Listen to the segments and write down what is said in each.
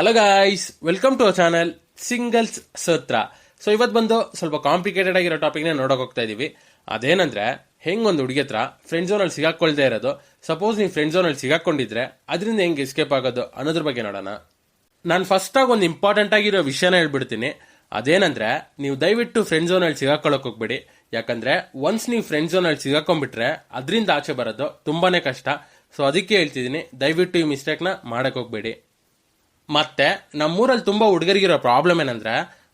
Hello guys, welcome to our channel singles ಸತ್ರ. So ಇವತ್ತು ಬಂದು ಸ್ವಲ್ಪ ಕಾಂಪ್ಲಿಕೇಟೆಡ್ ಆಗಿರೋ ಟಾಪಿಕ್ನ ನೋಡಕ್ ಹೋಗ್ತಾ ಇದೀವಿ. ಅದೇನಂದ್ರೆ ಹೆಂಗ್ ಒಂದು ಹುಡುಗಿ ಹತ್ರ ಫ್ರೆಂಡ್ ಝೋನ್ ಅಲ್ಲಿ ಸಿಗಾಕೊಳ್ದೇ ಇರೋದು. ಸಪೋಸ್ ನೀವು ಫ್ರೆಂಡ್ ಝೋನ್ ಅಲ್ಲಿ ಸಿಗಾಕೊಂಡಿದ್ರೆ ಅದರಿಂದ ಹೆಂಗ್ ಎಸ್ಕೇಪ್ ಆಗೋದು ಅನ್ನೋದ್ರ ಬಗ್ಗೆ ನೋಡೋಣ. ನಾನು ಫಸ್ಟ್ ಆಗಿ ಒಂದು ಇಂಪಾರ್ಟೆಂಟ್ ಆಗಿರೋ ವಿಷಯನ ಹೇಳ್ಬಿಡ್ತೀನಿ. ಅದೇನಂದ್ರೆ ನೀವು ದಯವಿಟ್ಟು ಫ್ರೆಂಡ್ ಝೋನ್ ಅಲ್ಲಿ ಸಿಗಾಕೊಳ್ಳಕ್ ಹೋಗ್ಬೇಡಿ. ಯಾಕಂದ್ರೆ ಒನ್ಸ್ ನೀವು ಫ್ರೆಂಡ್ ಝೋನ್ ಅಲ್ಲಿ ಸಿಗಾಕೊಂಡ್ಬಿಟ್ರೆ ಅದರಿಂದ ಆಚೆ ಬರೋದು ತುಂಬಾನೇ ಕಷ್ಟ. ಸೊ ಅದಕ್ಕೆ ಹೇಳ್ತಿದ್ದೀನಿ, ದಯವಿಟ್ಟು ಈ ಮಿಸ್ಟೇಕ್ ನ ಮಾಡಕ್ ಹೋಗ್ಬೇಡಿ. ಮತ್ತೆ ನಮ್ಮೂರಲ್ಲಿ ತುಂಬಾ ಹುಡುಗರಿಗಿರೋ ಪ್ರಾಬ್ಲಮ್ ಏನಂದ್ರೆ,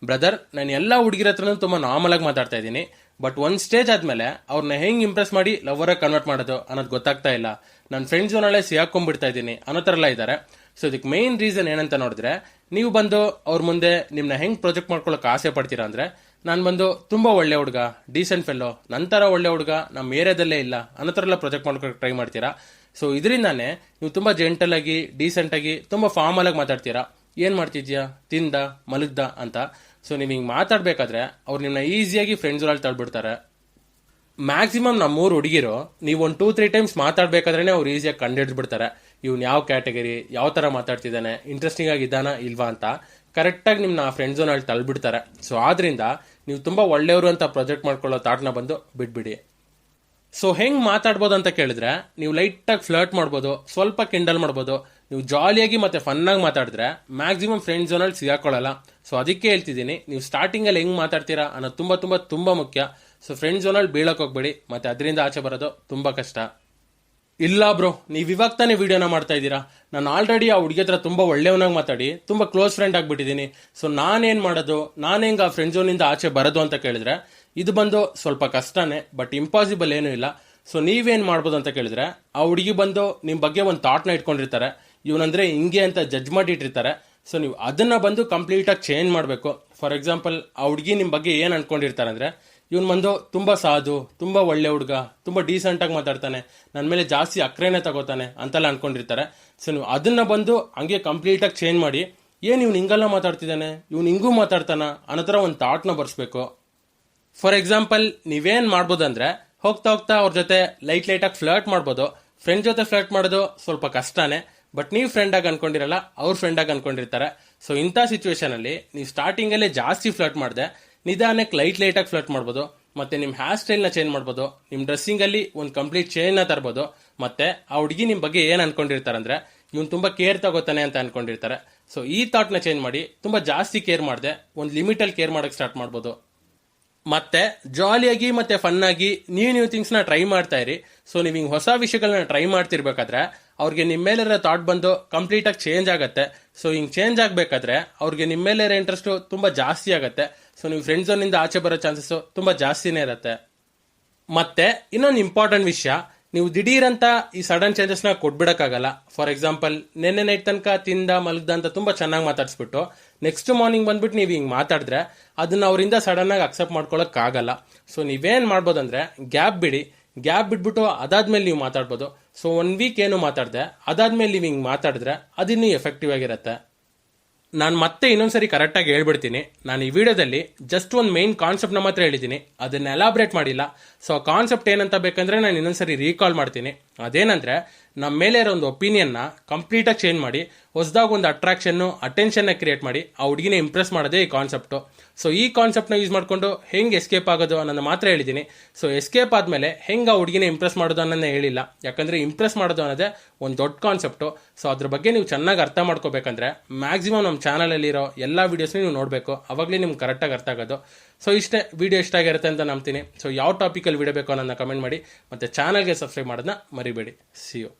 ಬ್ರದರ್ ನಾನು ಎಲ್ಲಾ ಹುಡುಗಿರ ಹತ್ರನೂ ತುಂಬಾ ನಾರ್ಮಲ್ ಆಗಿ ಮಾತಾಡ್ತಾ ಇದ್ದೀನಿ, ಬಟ್ ಒಂದ್ ಸ್ಟೇಜ್ ಆದ್ಮೇಲೆ ಅವ್ರನ್ನ ಹೆಂಗ್ ಇಂಪ್ರೆಸ್ ಮಾಡಿ ಲವರ್ ಆಗಿ ಕನ್ವರ್ಟ್ ಮಾಡೋದು ಅನ್ನೋದು ಗೊತ್ತಾಗ್ತಾ ಇಲ್ಲ. ನಾನು ಫ್ರೆಂಡ್ ಝೋನ್ ಅಲ್ಲೇ ಸಿಗಾಕೊಂಡ್ಬಿಡ್ತಾ ಇದ್ದೀನಿ ಅನ್ನೋ ತರ ಎಲ್ಲ ಇದ್ದಾರೆ. ಸೊ ಇದಕ್ಕೆ ಮೇನ್ ರೀಸನ್ ಏನಂತ ನೋಡಿದ್ರೆ, ನೀವು ಬಂದು ಅವ್ರ ಮುಂದೆ ನಿಮ್ನ ಹೆಂಗ್ ಪ್ರೊಜೆಕ್ಟ್ ಮಾಡ್ಕೊಳಕ್ ಆಸೆ ಪಡ್ತೀರಾ ಅಂದ್ರೆ, ನಾನು ಬಂದು ತುಂಬಾ ಒಳ್ಳೆ ಹುಡುಗ, ಡೀಸೆಂಟ್ ಫೆಲ್ಲೋ, ನಂತರ ಒಳ್ಳೆ ಹುಡುಗ ನಮ್ಮ ಏರಿಯಾದಲ್ಲೇ ಇಲ್ಲ ಅನ್ನೋ ತರ ಎಲ್ಲ ಪ್ರೊಜೆಕ್ಟ್ ಮಾಡ್ಕೊಳಕ್ ಟ್ರೈ ಮಾಡ್ತೀರಾ. ಸೊ ಇದರಿಂದಾನೆ ನೀವು ತುಂಬಾ ಜೆಂಟಲ್ ಆಗಿ, ಡೀಸೆಂಟ್ ಆಗಿ, ತುಂಬಾ ಫಾರ್ಮಲ್ ಆಗಿ ಮಾತಾಡ್ತೀರಾ. ಏನ್ ಮಾಡ್ತಿದ್ಯಾ, ತಿಂದ, ಮಲಗ್ದ ಅಂತ. ಸೊ ನೀವು ಹಿಂಗ್ ಮಾತಾಡ್ಬೇಕಾದ್ರೆ ಅವ್ರು ನಿಮ್ನ ಈಸಿಯಾಗಿ ಫ್ರೆಂಡ್ಸ್ ಅಲ್ಲಿ ತಳ್ಬಿಡ್ತಾರೆ. ಮ್ಯಾಕ್ಸಿಮಮ್ ನಮ್ಮೂರು ಹುಡುಗಿರು ನೀವು ಒಂದು 2-3 ಟೈಮ್ಸ್ ಮಾತಾಡ್ಬೇಕಾದ್ರೆ ಅವ್ರು ಈಸಿಯಾಗಿ ಕಂಡುಹಿಡಿದ್ಬಿಡ್ತಾರೆ. ಇವ್ನು ಯಾವ ಕ್ಯಾಟಗರಿ, ಯಾವ ತರ ಮಾತಾಡ್ತಿದ್ದಾನೆ, ಇಂಟ್ರೆಸ್ಟಿಂಗ್ ಆಗಿದ್ದಾನ ಇಲ್ವಾ ಅಂತ ಕರೆಕ್ಟಾಗಿ ನಿಮ್ನ ಫ್ರೆಂಡ್ ಝೋನ್ ಅಲ್ಲಿ ತಳ್ಬಿಡ್ತಾರೆ. ಸೊ ಆದ್ರಿಂದ ನೀವು ತುಂಬಾ ಒಳ್ಳೆಯವರು ಅಂತ ಪ್ರೊಜೆಕ್ಟ್ ಮಾಡ್ಕೊಳ್ಳೋ ಥಾಟ್ನ ಬಂದು ಬಿಟ್ಬಿಡಿ. ಸೊ ಹೆಂಗ್ ಮಾತಾಡ್ಬೋದು ಅಂತ ಕೇಳಿದ್ರೆ, ನೀವು ಲೈಟ್ ಆಗಿ ಫ್ಲರ್ಟ್ ಮಾಡ್ಬೋದು, ಸ್ವಲ್ಪ ಕಿಂಡಲ್ ಮಾಡ್ಬೋದು. ನೀವು ಜಾಲಿಯಾಗಿ ಮತ್ತೆ ಫನ್ ಆಗಿ ಮಾತಾಡಿದ್ರೆ ಮ್ಯಾಕ್ಸಿಮಮ್ ಫ್ರೆಂಡ್ ಝೋನ್ ಅಲ್ಲಿ ಸಿಗಾಕೊಳ್ಳಲ್ಲ. ಸೊ ಅದಕ್ಕೆ ಹೇಳ್ತಿದ್ದೀನಿ, ನೀವು ಸ್ಟಾರ್ಟಿಂಗ್ ಅಲ್ಲಿ ಹೆಂಗ್ ಮಾತಾಡ್ತೀರಾ ಅನ್ನೋದು ತುಂಬಾ ತುಂಬಾ ತುಂಬಾ ಮುಖ್ಯ. ಸೊ ಫ್ರೆಂಡ್ ಝೋನ್ ಅಲ್ಲಿ ಬೀಳಕ್ ಹೋಗ್ಬೇಡಿ, ಮತ್ತೆ ಅದರಿಂದ ಆಚೆ ಬರೋದು ತುಂಬಾ ಕಷ್ಟ. ಇಲ್ಲ ಬ್ರೋ, ನೀವ್ ಇವಾಗ ತಾನೇ ವಿಡಿಯೋನ ಮಾಡ್ತಾ ಇದ್ದೀರಾ, ನಾನು ಆಲ್ರೆಡಿ ಆ ಹುಡುಗಿ ಹತ್ರ ತುಂಬಾ ಒಳ್ಳೆಯವನಾಗಿ ಮಾತಾಡಿ ತುಂಬಾ ಕ್ಲೋಸ್ ಫ್ರೆಂಡ್ ಆಗ್ಬಿಟ್ಟಿದ್ದೀನಿ. ಸೊ ನಾನೇನ್ ಮಾಡೋದು, ನಾನು ಹೆಂಗ ಆ ಫ್ರೆಂಡ್ ಝೋನ್ ಇಂದ ಆಚೆ ಬರೋದು ಅಂತ ಕೇಳಿದ್ರೆ, ಇದು ಬಂದು ಸ್ವಲ್ಪ ಕಷ್ಟನೇ, ಬಟ್ ಇಂಪಾಸಿಬಲ್ ಏನೂ ಇಲ್ಲ. ಸೊ ನೀವೇನ್ ಮಾಡ್ಬೋದು ಅಂತ ಕೇಳಿದ್ರೆ, ಆ ಹುಡುಗಿ ಬಂದು ನಿಮ್ ಬಗ್ಗೆ ಒಂದು ಥಾಟ್ನ ಇಟ್ಕೊಂಡಿರ್ತಾರೆ, ಇವನಂದ್ರೆ ಹಿಂಗೆ ಅಂತ ಜಡ್ಜ್ ಮಾಡಿಟ್ಟಿರ್ತಾರೆ. ಸೊ ನೀವು ಅದನ್ನ ಬಂದು ಕಂಪ್ಲೀಟ್ ಆಗಿ ಚೇಂಜ್ ಮಾಡಬೇಕು. ಫಾರ್ ಎಕ್ಸಾಂಪಲ್, ಆ ಹುಡುಗಿ ನಿಮ್ ಬಗ್ಗೆ ಏನ್ ಅನ್ಕೊಂಡಿರ್ತಾರೆ ಅಂದ್ರೆ, ಇವನ್ ಬಂದು ತುಂಬಾ ಸಾಧು, ತುಂಬಾ ಒಳ್ಳೆ ಹುಡುಗ, ತುಂಬಾ ಡೀಸೆಂಟ್ ಆಗಿ ಮಾತಾಡ್ತಾನೆ, ನನ್ನ ಮೇಲೆ ಜಾಸ್ತಿ ಅಕ್ರೇನೆ ತಗೋತಾನೆ ಅಂತೆಲ್ಲ ಅನ್ಕೊಂಡಿರ್ತಾರೆ. ಸೊ ನೀವು ಅದನ್ನ ಬಂದು ಹಂಗೆ ಕಂಪ್ಲೀಟ್ ಆಗಿ ಚೇಂಜ್ ಮಾಡಿ, ಏನ್ ಇವ್ನು ಹಿಂಗೆಲ್ಲ ಮಾತಾಡ್ತಿದ್ದಾನೆ, ಇವ್ನು ಹಿಂಗೂ ಮಾತಾಡ್ತಾನ ಅನ್ನೋ ತರ ಒಂದು ಥಾಟ್ನ ಬರ್ಸ್ಬೇಕು. ಫಾರ್ ಎಕ್ಸಾಂಪಲ್, ನೀವೇನ್ ಮಾಡ್ಬೋದು ಅಂದ್ರೆ, ಹೋಗ್ತಾ ಹೋಗ್ತಾ ಅವ್ರ ಜೊತೆ ಲೈಟ್ ಆಗಿ ಫ್ಲರ್ಟ್ ಮಾಡ್ಬೋದು. ಫ್ರೆಂಡ್ ಜೊತೆ ಫ್ಲರ್ಟ್ ಮಾಡೋದು ಸ್ವಲ್ಪ ಕಷ್ಟನೇ, ಬಟ್ ನೀವು ಫ್ರೆಂಡ್ ಆಗಿ ಅನ್ಕೊಂಡಿರಲ್ಲ, ಅವ್ರ ಫ್ರೆಂಡ್ ಆಗಿ ಅನ್ಕೊಂಡಿರ್ತಾರೆ. ಸೊ ಇಂಥ ಸಿಚುವೇಶನ್ ಅಲ್ಲಿ ನೀವು ಸ್ಟಾರ್ಟಿಂಗ್ ಅಲ್ಲೇ ಜಾಸ್ತಿ ಫ್ಲರ್ಟ್ ಮಾಡದೆ ನಿಧಾನಕ್ಕೆ ಲೈಟ್ ಆಗಿ ಫ್ಲರ್ಟ್ ಮಾಡ್ಬೋದು. ಮತ್ತೆ ನಿಮ್ ಹೇರ್ ಸ್ಟೈಲ್ ನ ಚೇಂಜ್ ಮಾಡ್ಬೋದು, ನಿಮ್ ಡ್ರೆಸ್ಸಿಂಗ್ ಅಲ್ಲಿ ಒಂದು ಕಂಪ್ಲೀಟ್ ಚೇಂಜ್ ನ ತರಬಹುದು. ಮತ್ತೆ ಆ ಹುಡುಗಿ ನಿಮ್ ಬಗ್ಗೆ ಏನ್ ಅನ್ಕೊಂಡಿರ್ತಾರೆ ಅಂದ್ರೆ, ಇವ್ನು ತುಂಬಾ ಕೇರ್ ತಗೋತಾನೆ ಅಂತ ಅನ್ಕೊಂಡಿರ್ತಾರೆ. ಸೊ ಈ ಥಾಟ್ ನ ಚೇಂಜ್ ಮಾಡಿ ತುಂಬಾ ಜಾಸ್ತಿ ಕೇರ್ ಮಾಡದೆ ಒಂದು ಲಿಮಿಟ್ ಅಲ್ಲಿ ಕೇರ್ ಮಾಡಕ್ ಸ್ಟಾರ್ಟ್ ಮಾಡ್ಬೋದು. ಮತ್ತೆ ಜಾಲಿಯಾಗಿ ಮತ್ತೆ ಫನ್ ಆಗಿ ನ್ಯೂ ಥಿಂಗ್ಸ್ ನ ಟ್ರೈ ಮಾಡ್ತಾ ಇರಿ. ಸೊ ನೀವು ಹಿಂಗ್ ಹೊಸ ವಿಷಯಗಳನ್ನ ಟ್ರೈ ಮಾಡ್ತಿರ್ಬೇಕಾದ್ರೆ ಅವ್ರಿಗೆ ನಿಮ್ಮ ಮೇಲಿರೋ ಥಾಟ್ ಬಂದು ಕಂಪ್ಲೀಟ್ ಆಗಿ ಚೇಂಜ್ ಆಗತ್ತೆ. ಸೊ ಹಿಂಗ್ ಚೇಂಜ್ ಆಗ್ಬೇಕಾದ್ರೆ ಅವ್ರಿಗೆ ನಿಮ್ಮ ಮೇಲೆ ಇಂಟ್ರೆಸ್ಟ್ ತುಂಬಾ ಜಾಸ್ತಿ ಆಗತ್ತೆ. ಸೊ ನೀವು ಫ್ರೆಂಡ್ ಝೋನ್ ಇಂದ ಆಚೆ ಬರೋ ಚಾನ್ಸಸ್ ತುಂಬಾ ಜಾಸ್ತಿನೇ ಇರುತ್ತೆ. ಮತ್ತೆ ಇನ್ನೊಂದು ಇಂಪಾರ್ಟೆಂಟ್ ವಿಷಯ, ನೀವು ದಿಢೀರ್ ಅಂತ ಈ ಸಡನ್ ಚೇಂಜಸ್ ನ ಕೊಟ್ಬಿಡಕ್ಕಾಗಲ್ಲ. ಫಾರ್ ಎಕ್ಸಾಂಪಲ್, ನೆನ್ನೆ ನೈಟ್ ತನಕ ತಿಂದ ಮಲಗ್ದ ಅಂತ ತುಂಬಾ ಚೆನ್ನಾಗಿ ಮಾತಾಡ್ಸ್ಬಿಟ್ಟು ನೆಕ್ಸ್ಟ್ ಮಾರ್ನಿಂಗ್ ಬಂದ್ಬಿಟ್ಟು ನೀವು ಹಿಂಗ್ ಮಾತಾಡಿದ್ರೆ ಅದನ್ನ ಅವರಿಂದ ಸಡನ್ ಆಗಿ ಅಕ್ಸೆಪ್ಟ್ ಮಾಡ್ಕೊಳಕ್ ಆಗಲ್ಲ. ಸೊ ನೀವೇನ್ ಮಾಡ್ಬೋದಂದ್ರೆ, ಗ್ಯಾಪ್ ಬಿಟ್ಬಿಟ್ಟು ಅದಾದ್ಮೇಲೆ ನೀವು ಮಾತಾಡ್ಬೋದು. ಸೊ 1 ವೀಕ್ ಏನು ಮಾತಾಡ್ದೆ, ಅದಾದ್ಮೇಲೆ ನೀವು ಹಿಂಗ್ ಮಾತಾಡಿದ್ರೆ ಅದಿನ್ನೂ ಎಫೆಕ್ಟಿವ್ ಆಗಿರತ್ತೆ. ನಾನು ಮತ್ತೆ ಇನ್ನೊಂದ್ಸರಿ ಕರೆಕ್ಟ್ ಆಗಿ ಹೇಳ್ಬಿಡ್ತೀನಿ, ನಾನು ಈ ವಿಡಿಯೋದಲ್ಲಿ ಜಸ್ಟ್ ಒಂದು ಮೈನ್ ಕಾನ್ಸೆಪ್ಟ್ ನ ಮಾತ್ರ ಹೇಳಿದ್ದೀನಿ, ಅದನ್ನ ಎಲಾಬ್ರೇಟ್ ಮಾಡಿಲ್ಲ. ಸೊ ಆ ಕಾನ್ಸೆಪ್ಟ್ ಏನಂತ ಬೇಕಂದ್ರೆ ನಾನು ಇನ್ನೊಂದ್ಸರಿ ರೀಕಾಲ್ ಮಾಡ್ತೀನಿ. ಅದೇನಂದ್ರೆ, ನಮ್ಮ ಮೇಲೆ ಇರೋ ಒಂದು ಒಪಿನಿಯನ್ ನ ಕಂಪ್ಲೀಟ್ ಆಗಿ ಚೇಂಜ್ ಮಾಡಿ ಹೊಸದಾಗ ಒಂದು ಅಟೆನ್ಷನ್ ಕ್ರಿಯೇಟ್ ಮಾಡಿ ಆ ಹುಡುಗಿನ ಇಂಪ್ರೆಸ್ ಮಾಡೋದೇ ಈ ಕಾನ್ಸೆಪ್ಟ್. ಸೊ ಈ ಕಾನ್ಸೆಪ್ಟ್ ನ ಯೂಸ್ ಮಾಡ್ಕೊಂಡು ಹೆಂಗ್ ಎಸ್ಕೇಪ್ ಆಗೋದು ಅನ್ನೋದು ಮಾತ್ರ ಹೇಳಿದ್ದೀನಿ. ಸೊ ಎಸ್ಕೇಪ್ ಆದ್ಮೇಲೆ ಹೆಂಗ್ ಆ ಹುಡುಗಿನ ಇಂಪ್ರೆಸ್ ಮಾಡೋದು ಅನ್ನೋದನ್ನ ಹೇಳಿಲ್ಲ, ಯಾಕಂದ್ರೆ ಇಂಪ್ರೆಸ್ ಮಾಡೋದು ಅನ್ನೋದೇ ಒಂದು ದೊಡ್ಡ ಕಾನ್ಸೆಪ್ಟ್. ಸೊ ಅದ್ರ ಬಗ್ಗೆ ನೀವು ಚೆನ್ನಾಗಿ ಅರ್ಥ ಮಾಡ್ಕೋಬೇಕಂದ್ರೆ ಮ್ಯಾಕ್ಸಿಮಮ್ ನಮ್ಮ ಚಾನಲ್ ಅಲ್ಲಿರೋ ಎಲ್ಲಾ ವಿಡಿಯೋಸ್ ನೀವು ನೋಡಬೇಕು, ಅವಾಗಲೇ ನಿಮ್ಗೆ ಕರೆಕ್ಟಾಗಿ ಅರ್ಥ ಆಗೋದು. ಸೊ ಇಷ್ಟೇ, ವಿಡಿಯೋ ಇಷ್ಟ ಆಗಿರುತ್ತೆ ಅಂತ ನಂಬ್ತೀನಿ. ಸೊ ಯಾವ ಟಾಪಿಕಲ್ಲಿ ವಿಡಿಯೋ ಬೇಕು ಅನ್ನೋದನ್ನ ಕಮೆಂಟ್ ಮಾಡಿ, ಮತ್ತೆ ಚಾನಲ್ಗೆ ಸಬ್ಸ್ಕ್ರೈಬ್ ಮಾಡೋದನ್ನ ಮರಿಬೇಡಿ. See you.